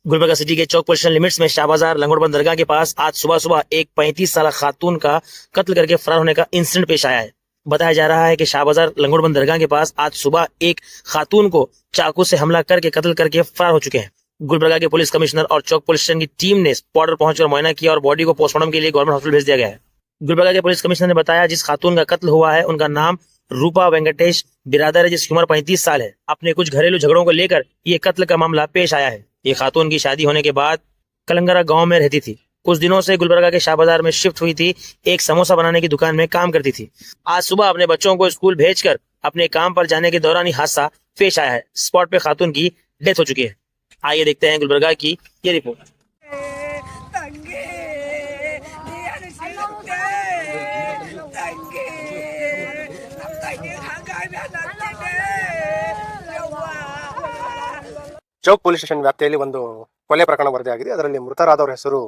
Gulbarga city के चौक police limits में शाहबाजार लंगोड़बंद दरगाह के पास आज सुबह सुबह एक 35 साल खातून का कत्ल करके फरार होने का इंसिडेंट पेश आया है। बताया जा रहा है कि शाहबाजार लंगोड़बंद दरगाह के पास आज सुबह एक खातून को चाकू से हमला करके कत्ल करके फरार हो चुके हैं। गुलबर्गा के पुलिस कमिश्नर और चौक पुलिस स्टेशन की टीम ने स्पॉट पर पहुंचकर मुआयना किया और बॉडी को पोस्टमार्टम के लिए गवर्नमेंट हॉस्पिटल भेज दिया गया है। गुलबर्गा के पुलिस कमिश्नर ने बताया जिस खातून का कत्ल हुआ है उनका नाम रूपा वेंकटेश बिरादर है, जिसकी उम्र 35 साल है। अपने कुछ घरेलू झगड़ों को लेकर ये कत्ल का मामला पेश आया है। ये खातून की शादी होने के बाद कलंगरा गांव में रहती थी। कुछ दिनों से गुलबर्गा के शाह बाजार में शिफ्ट हुई थी। एक समोसा बनाने की दुकान में काम करती थी। आज सुबह अपने बच्चों को स्कूल भेजकर अपने काम पर जाने के दौरान ही हादसा पेश आया है। स्पॉट पे खातून की डेथ हो चुकी है। आइए देखते हैं गुलबर्गा की ये रिपोर्ट। ಚೌಕ್ ಪೊಲೀಸ್ ಸ್ಟೇಷನ್ ವ್ಯಾಪ್ತಿಯಲ್ಲಿ ಒಂದು ಕೊಲೆ ಪ್ರಕರಣ ವರದಿಯಾಗಿದೆ. ಅದರಲ್ಲಿ ಮೃತರಾದವರ ಹೆಸರು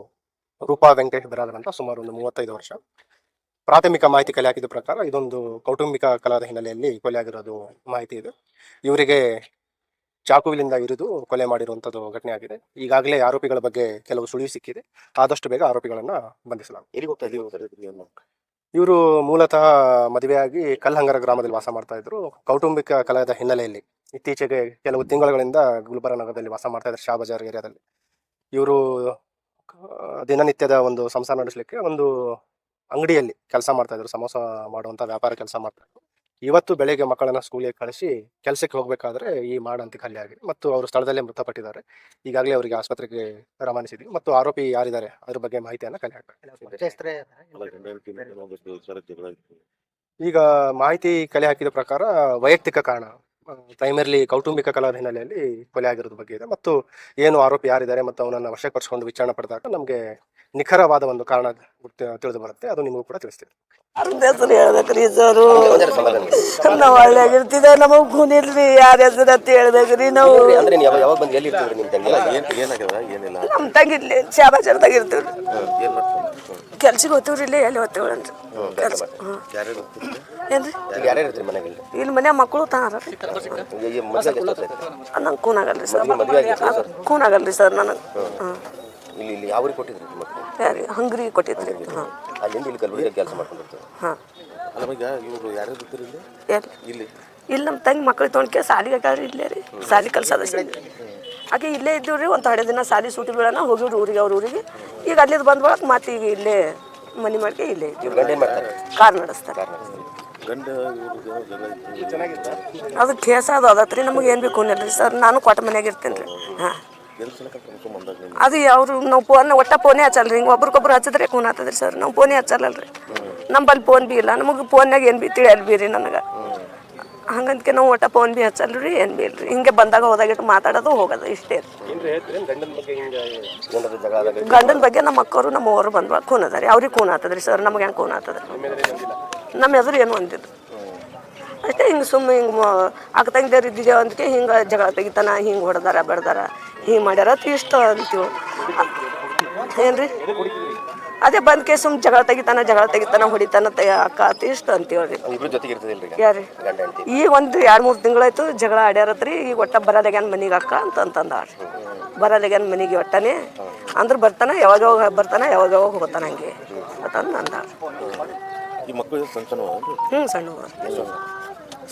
ರೂಪಾ ವೆಂಕಟೇಶ್ ಬಿರಾದರ್ ಅಂತ, ಸುಮಾರು ಒಂದು 35 ವರ್ಷ. ಪ್ರಾಥಮಿಕ ಮಾಹಿತಿ ಕಲೆ ಹಾಕಿದ ಪ್ರಕಾರ ಇದೊಂದು ಕೌಟುಂಬಿಕ ಕಲಹದ ಹಿನ್ನೆಲೆಯಲ್ಲಿ ಕೊಲೆಯಾಗಿರೋದು ಮಾಹಿತಿ ಇದೆ. ಇವರಿಗೆ ಚಾಕುವಿನಿಂದ ಇರಿದು ಕೊಲೆ ಮಾಡಿರುವಂಥದ್ದು ಘಟನೆ ಆಗಿದೆ. ಈಗಾಗಲೇ ಆರೋಪಿಗಳ ಬಗ್ಗೆ ಕೆಲವು ಸುಳಿವು ಸಿಕ್ಕಿದೆ. ಆದಷ್ಟು ಬೇಗ ಆರೋಪಿಗಳನ್ನ ಬಂಧಿಸಲಾಗಿದೆ. ಇವರು ಮೂಲತಃ ಮದುವೆಯಾಗಿ ಕಲ್ಲಹಂಗರ ಗ್ರಾಮದಲ್ಲಿ ವಾಸ ಮಾಡ್ತಾ ಇದ್ರು. ಕೌಟುಂಬಿಕ ಕಲಹದ ಹಿನ್ನೆಲೆಯಲ್ಲಿ ಇತ್ತೀಚೆಗೆ ಕೆಲವು ತಿಂಗಳುಗಳಿಂದ ಗುಲ್ಬರ್ಗ ನಗರದಲ್ಲಿ ವಾಸ ಮಾಡ್ತಾ ಇದ್ದಾರೆ, ಶಾ ಬಜಾರ್ ಏರಿಯಾದಲ್ಲಿ. ಇವರು ದಿನನಿತ್ಯದ ಒಂದು ಸಂಸಾರ ನಡೆಸಲಿಕ್ಕೆ ಒಂದು ಅಂಗಡಿಯಲ್ಲಿ ಕೆಲಸ ಮಾಡ್ತಾ ಇದ್ರು, ಸಮೋಸ ಮಾಡುವಂತ ವ್ಯಾಪಾರ ಕೆಲಸ ಮಾಡ್ತಾ ಇದ್ರು. ಇವತ್ತು ಬೆಳಗ್ಗೆ ಮಕ್ಕಳನ್ನ ಸ್ಕೂಲಿಗೆ ಕಳಿಸಿ ಕೆಲಸಕ್ಕೆ ಹೋಗ್ಬೇಕಾದ್ರೆ ಈ ಮಾಡಂತಿ ಖಾಲಿ ಆಗಿದೆ ಮತ್ತು ಅವರು ಸ್ಥಳದಲ್ಲೇ ಮೃತಪಟ್ಟಿದ್ದಾರೆ. ಈಗಾಗಲೇ ಅವರಿಗೆ ಆಸ್ಪತ್ರೆಗೆ ರವಾನಿಸಿದ್ವಿ ಮತ್ತು ಆರೋಪಿ ಯಾರಿದ್ದಾರೆ ಅದ್ರ ಬಗ್ಗೆ ಮಾಹಿತಿಯನ್ನ ಕಲೆ ಹಾಕಬೇಕು. ಈಗ ಮಾಹಿತಿ ಕಲೆ ಹಾಕಿದ ಪ್ರಕಾರ ವೈಯಕ್ತಿಕ ಕಾರಣ, ಪ್ರೈಮರ್ಲಿ ಕೌಟುಂಬಿಕ ಕಲಹದ ಹಿನ್ನೆಲೆಯಲ್ಲಿ ಕೊಲೆ ಆಗಿರೋದ್ರ ಬಗ್ಗೆ ಇದೆ. ಮತ್ತು ಏನು ಆರೋಪಿ ಯಾರಿದ್ದಾರೆ ಮತ್ತು ಅವನನ್ನ ವಶಪಡಿಸಿಕೊಂಡು ವಿಚಾರಣೆ ಪಡೆದಾಗ ನಮಗೆ ನಿಖರವಾದ ಒಂದು ಕಾರಣ ತಿಳಿದು ಬರುತ್ತೆ. ಅದು ನಿಮಗೂ ಕೂಡ ತಿಳಿಸ್ತೀವಿ. ಹೆಸರು ಹೇಳ್ಬೇಕ್ರಿ ಸರ್, ನಾವು ಹಳ್ಳಿಯಾಗಿರ್ತಿದ್ದ ನಮಗ್ ಕುನಿಲ್ರಿ ಯಾರ ಹೆಸರು ಅಂತ ಹೇಳ್ಬೇಕ್ರಿ. ನಾವು ನಮ್ ತಂಗಿರ್ಲಿ ಶಾಬಾಜರ್ದಾಗ ಇರ್ತೀವ್ರಿ, ಕೆಲ್ಸಕ್ಕೆ ಹೋಗ್ತೀವ್ರಿ. ಇಲ್ಲೇ ಎಲ್ಲಿ ಹೋಗ್ತೀವ್ರಿ ಕೆಲ್ಸ. ಏನ್ರಿ ಇಲ್ಲಿ ಮನೆ ಮಕ್ಕಳು ತಾರ ನಂಗೆ ಕೂನಾಗಲ್ರಿ ಸರ್, ಕೂನಾಗಲ್ರಿ ಸರ್ ನನಗೆ. ಯಾರಿ ಹಂಗ್ರಿ ಕೊಟ್ಟಿದ್ರಿ. ಇಲ್ಲಿ ನಮ್ಮ ತಂಗಿ ಮಕ್ಳು ತೊಗೊಂಡ್ಕೆ ಸಾಲಿಗೆ ಹಾಕ್ರಿ. ಇಲ್ಲೇ ರೀ ಸಾಲಿ ಕಲ್ಸದ ಆಕೆ ಇಲ್ಲೇ ಇದ್ದೀವ್ರಿ. ಒಂದು ಥೊಡೆ ದಿನ ಸಾಲಿ ಸೂಟಿ ಬೀಳೋಣ ಹೋಗಿವ್ರಿ ಊರಿಗೆ, ಅವ್ರ ಊರಿಗೆ. ಈಗ ಅಲ್ಲಿದ್ದು ಬಂದ್ ಬಳಕ ಮತ್ತೆ ಈಗ ಇಲ್ಲೇ ಮನೆ ಮಾಡ್ಕೆ ಇಲ್ಲೇ ಇದ್ದೀವಿ. ಕಾರ್ ನಡೆಸ್ತಾರೆ. ಅದು ಕೇಸ ಅದು ಅದತ್ರಿ, ನಮಗೆ ಏನು ಬೇಕು ಅನ್ನಲ್ರಿ ಸರ್. ನಾನು ಕೊಟ್ಟ ಮನ್ಯಾಗ ಇರ್ತೇನೆ ರೀ. ಹಾಂ, ಅದು ಅವರು ನಾವು ಫೋನೇ ಹಚ್ಚಲ್ರಿ. ಹಿಂಗೆ ಒಬ್ರಿಗೊಬ್ರು ಹಚ್ಚಿದ್ರೆ ಕೂನ್ ಆಗ್ತದ್ರಿ ಸರ್. ನಾವು ಫೋನೇ ಹಚ್ಚಲ್ಲಲ್ರಿ. ನಂಬಲ್ಲಿ ಫೋನ್ ಬಿ ಇಲ್ಲ, ನಮಗೆ ಫೋನ್ಯಾಗ ಏನು ಬಿ ತಿಳಿಯಲ್ ಬಿ ರೀ ನನಗೆ. ಹಂಗಂತಕ್ಕೆ ನಾವು ಫೋನ್ ಬಿ ಹಚ್ಚಲ್ರಿ, ಏನು ಬಿ ಇಲ್ರಿ. ಹಿಂಗೆ ಬಂದಾಗ ಹೋದಾಗಿಟ್ಟು ಮಾತಾಡೋದು ಹೋಗೋದು ಇಷ್ಟೇ ರೀ. ಗಂಡನ ಬಗ್ಗೆ ನಮ್ಮ ಅಕ್ಕವರು ನಮ್ಮ ಅವರು ಬಂದ್ಬ ಕೂನ್ ಅದ ರೀ. ಅವ್ರಿಗೆ ಕೂನ್ ಆಗ್ತದ್ರಿ ಸರ್, ನಮಗೆ ಹೆಂಗೆ ಕೂನ್ ಆಗ್ತದ್ರಿ. ನಮ್ಮ ಎದುರು ಏನು ಅಂದಿದ್ದು ಅಷ್ಟೇ. ಹಿಂಗೆ ಸುಮ್ಮನೆ ಹಿಂಗೆ ಅಕ್ಕ ತಂಗಿದೇವ್ರು ಇದ್ದಿದ್ದೇವೆ ಅಂದಕ್ಕೆ ಹಿಂಗೆ ಜಗಳ ತೆಗಿತಾನ, ಹಿಂಗೆ ಹೊಡೆದಾರ ಬೆಳೆದಾರ, ಹಿಂಗೆ ಮಾಡ್ಯಾರ ಇಷ್ಟ ಅಂತೀವಿ. ಏನು ರೀ ಅದೇ ಬಂದ್ಕೆ ಸುಮ್ಮನೆ ಜಗಳ ತೆಗಿತಾನ ಹೊಡಿತಾನ ಅಕ್ಕ ಅತ್ ಇಷ್ಟ ಅಂತೀವ್ರಿ. ಯಾರಿ ಈಗ ಒಂದು 2-3 ತಿಂಗಳಾಯ್ತು ಜಗಳ ಆಡ್ಯಾರತ್ರಿ. ಈಗ ಒಟ್ಟ ಬರಲ್ಲಾಗ್ಯಾನ ಮನಿಗೆ ಅಕ್ಕ ಅಂತಂದಾಳ್ರಿ. ಬರಲ್ಲಾಗ್ಯಾನ ಮನಿಗೆ ಒಟ್ಟನೆ ಅಂದ್ರೆ ಬರ್ತಾನ, ಯಾವಾಗ ಬರ್ತಾನ ಯಾವಾಗ ಹೋಗ್ತಾನ ಹಂಗೆ ಅಂತಂದು ಅಂದಾಳ.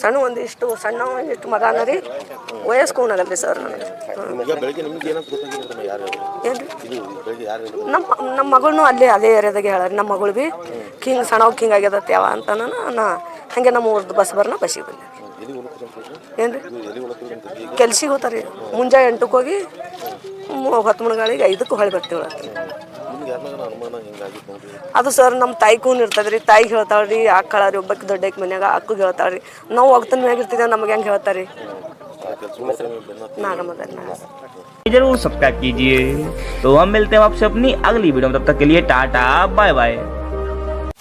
ಸಣ್ಣ ಒಂದಿಷ್ಟು ಸಣ್ಣ ಒಂದಿಷ್ಟು ಮಗನ ರೀ. ವಯಸ್ಕೋನಾಗಲ್ರಿ ಸರ್ ನನಗೆ. ಏನ್ರಿ ನಮ್ಮ ಮಗಳನ್ನೂ ಅಲ್ಲೇ ಅದೇ ಏರಿಯಾದಾಗೆ ಹೇಳಾರಿ. ನಮ್ಮ ಮಗಳು ಬಿ ಹಿಂಗೆ ಸಣ್ಣವ್ ಹಿಂಗೆ ಆಗ್ಯದತ್ ಯಾವ ಅಂತ ನಾ ಹಂಗೆ ನಮ್ಮ ಊರ್ದು ಬಸ್ ಬರ್ನ ಬಸ್ಸಿಗೆ ಬಂದೆ. ಏನ್ರಿ ಕೆಲ್ಸಿಗೆ ಹೋಗ್ತಾರೆ ರೀ. ಮುಂಜಾನೆ 8ಕ್ಕೆ ಹೋಗಿ 10 ಮಣಿಗಳಿಗೆ 5ಕ್ಕೆ ಹೊಳಿ ಬರ್ತೀವಿ. ಅದು ಸರ್ ನಮ್ಮ ತಾಯಿ ಕೂನ್ ಇರ್ತದ್ರಿ. ತಾಯಿಗೆ ಹೇಳ್ತಾಳ್ರಿ, ಅಕ್ಕಳಾರಿ ಒಬ್ಬಕ್ಕೆ ದೊಡ್ಡಕ್ಕೆ ಮನ್ಯಾಗ ಅಕ್ಕಗೆ ಹೇಳ್ತಾಳ್ರಿ. ನಾವು ಒಗ್ತನ ಮ್ಯಾಗ ಇರ್ತಿದ್ದೇವೆ, ನಮಗೆ ಹೆಂಗೆ ಹೇಳ್ತಾರಿ. जरूर सब्सक्राइब कीजिए। तो हम मिलते हैं आपसे अपनी अगली वीडियो में, तब तक के लिए टाटा बाय बाय।